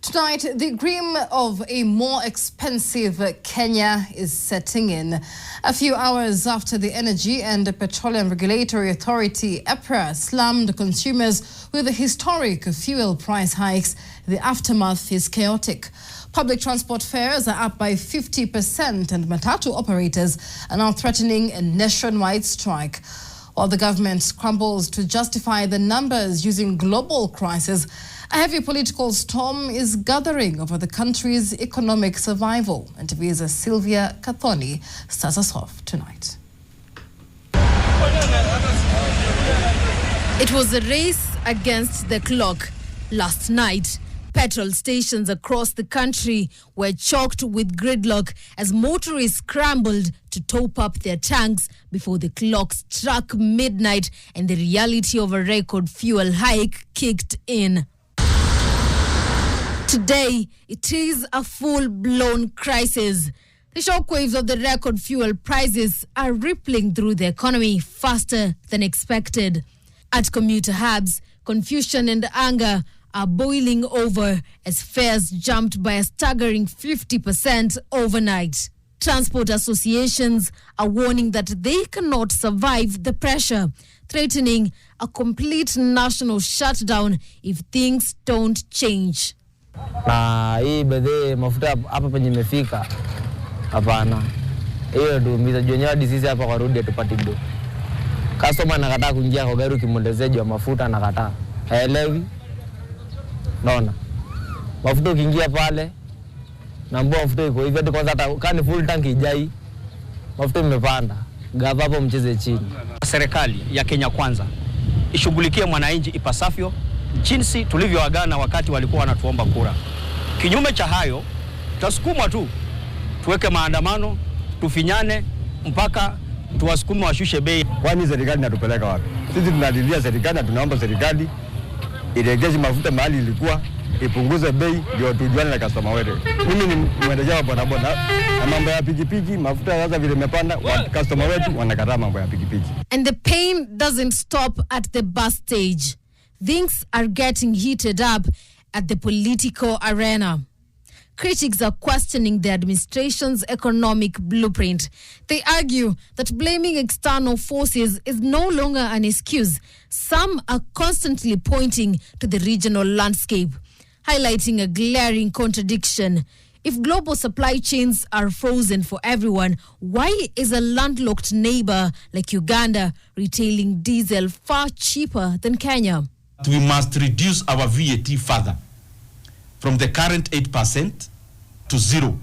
Tonight, the grim of a more expensive Kenya is setting in. A few hours after the Energy and Petroleum Regulatory Authority, EPRA, slammed consumers with historic fuel price hikes, the aftermath is chaotic. Public transport fares are up by 50% and matatu operators are now threatening a nationwide strike. While the government scrambles to justify the numbers using global crisis, a heavy political storm is gathering over the country's economic survival. And TV's Sylvia Kathoni starts us off tonight. It was a race against the clock last night. Petrol stations across the country were choked with gridlock as motorists scrambled to top up their tanks before the clock struck midnight and the reality of a record fuel hike kicked in. Today, it is a full-blown crisis. The shockwaves of the record fuel prices are rippling through the economy faster than expected. At commuter hubs, confusion and anger are boiling over as fares jumped by a staggering 50% overnight. Transport associations are warning that they cannot survive the pressure, threatening a complete national shutdown if things don't change. Na hii bedhe mafuta hapa penye imefika hapana. Hiyo ndio mizajionyo hadi sisi hapa kwa road tupati do. Customer anakataa kuingia kwa gari ukimwondezeje wa mafuta anakataa. Haelewi. Naona. Mafuta ukiingia pale na mbona mafuta iko hivi hadi kwanza hata kani full tank ijai. Mafuta imepanda. Gava hapo mcheze chini. Serikali ya Kenya Kwanza ishughulikie mwananchi ipasavyo jinsi tulivyoagana wakati walikuwa wanatuomba kura. Kinyume cha hayo, tutasukumwa tu. Tuweke maandamano, tufinyane mpaka tuwasukume washushe bei. Kwani serikali inatupeleka wapi? Sisi tunalilia serikali na tunaomba serikali irejeshe mafuta mahali ilikuwa, ipunguze bei ndio tujuane na customer wetu. Mimi ni mwendeja wa bodaboda na mambo ya pikipiki, mafuta sasa vile imepanda, customer wetu wanakataa mambo ya pikipiki. And the pain doesn't stop at the bus stage. Things are getting heated up at the political arena. Critics are questioning the administration's economic blueprint. They argue that blaming external forces is no longer an excuse. Some are constantly pointing to the regional landscape, highlighting a glaring contradiction. If global supply chains are frozen for everyone, why is a landlocked neighbor like Uganda retailing diesel far cheaper than Kenya? We must reduce our VAT further from the current 8% to 0.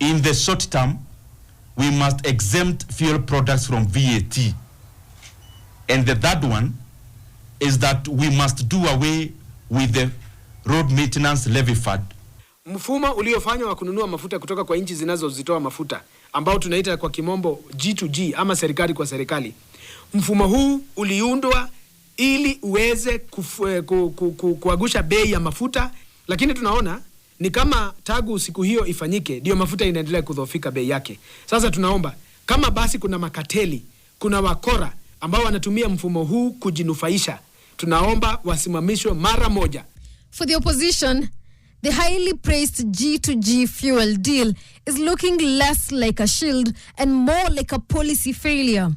In the short term, we must exempt fuel products from VAT. And the third one is that we must do away with the road maintenance levy fund. Mfumo uliofanywa wa kununua mafuta kutoka kwa nchi zinazozitoa mafuta ambao tunaita kwa kimombo G2G ama serikali kwa serikali. Mfumo huu uliundwa ili uweze kuagusha bei ya mafuta, lakini tunaona ni kama tagu siku hiyo ifanyike ndio mafuta inaendelea kudhoofika bei yake. Sasa tunaomba kama basi kuna makateli, kuna wakora ambao wanatumia mfumo huu kujinufaisha, tunaomba wasimamishwe mara moja. For the opposition, the highly praised G2G fuel deal is looking less like a shield and more like a policy failure.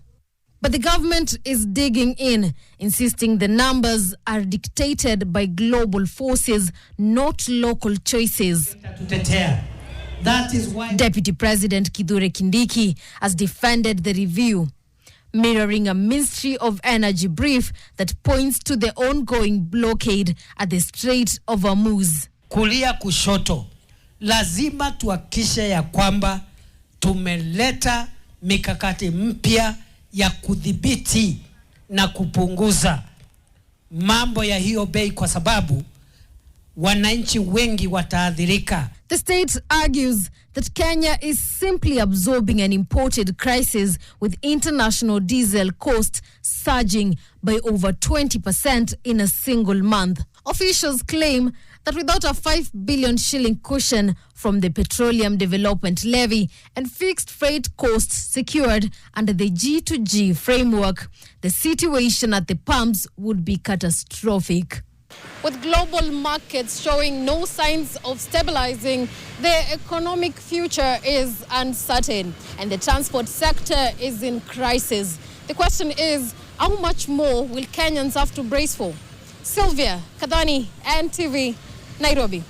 But the government is digging in, insisting the numbers are dictated by global forces, not local choices. That is why Deputy President Kithure Kindiki has defended the review, mirroring a Ministry of Energy brief that points to the ongoing blockade at the Strait of Hormuz. Kulia kushoto, lazima tuhakikishe ya kwamba tumeleta mikakati mpya ya kudhibiti na kupunguza mambo ya hiyo bei kwa sababu wananchi wengi wataadhirika. The state argues that Kenya is simply absorbing an imported crisis with international diesel costs surging by over 20% in a single month. Officials claim that without a 5 billion shilling cushion from the Petroleum Development Levy and fixed freight costs secured under the G2G framework, the situation at the pumps would be catastrophic. With global markets showing no signs of stabilizing, the economic future is uncertain and the transport sector is in crisis. The question is, how much more will Kenyans have to brace for? Sylvia Kadhani, NTV, Nairobi.